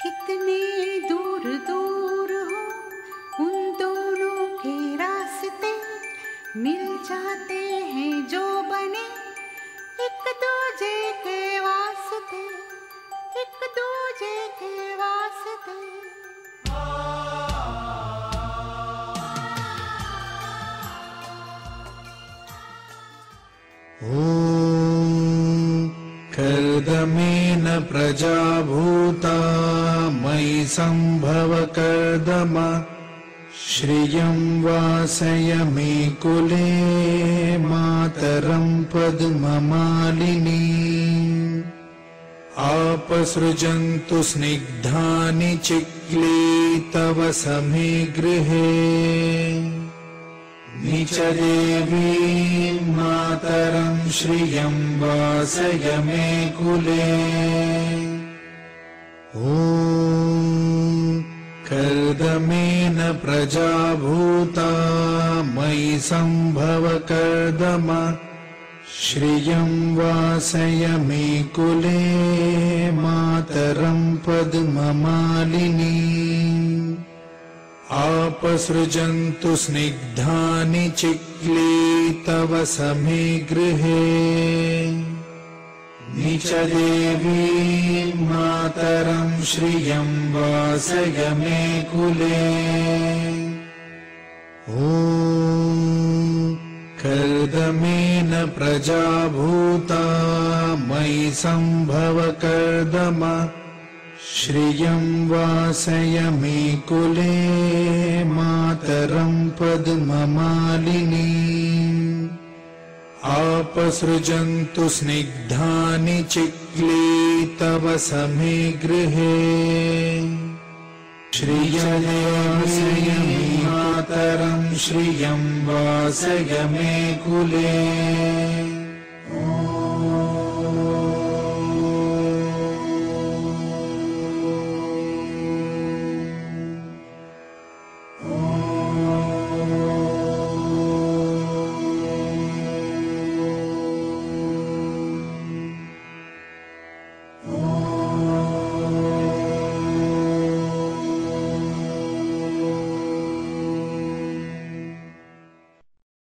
कितने दूर दूर हो उन दोनों के रास्ते, मिल जाते हैं जो बने एक दूजे के वास्ते, एक दूजे के वास्ते। कर्दमेन प्रजा भूता मयि सम्भव कर्दम, श्रियं वासय मे कुले मातरं पद्ममालिनी। आपसृजन्तु स्निग्धानि चिक्ली तव समे गृहे, निच देवी मातरं श्रियं वासय मे कुले। कर्दमेन प्रजा भूता मयि सम्भव कर्दम, श्रियं वासय मे कुले मातरं पद्ममालिनी। आपसृजन्तु स्निग्धानि चिक्ली तव समे गृहे, निच देवी मातरं श्रियं वासय मे कुले। कर्दमेन प्रजा भूता मयि सम्भव कर्दम, श्रियं वासय मे कुले मातरं पद्ममालिनी। आपसृजन्तु स्निग्धानि चिक्ली तव समे गृहे, श्रियं वासय मे मातरं श्रियं वासय मे कुले।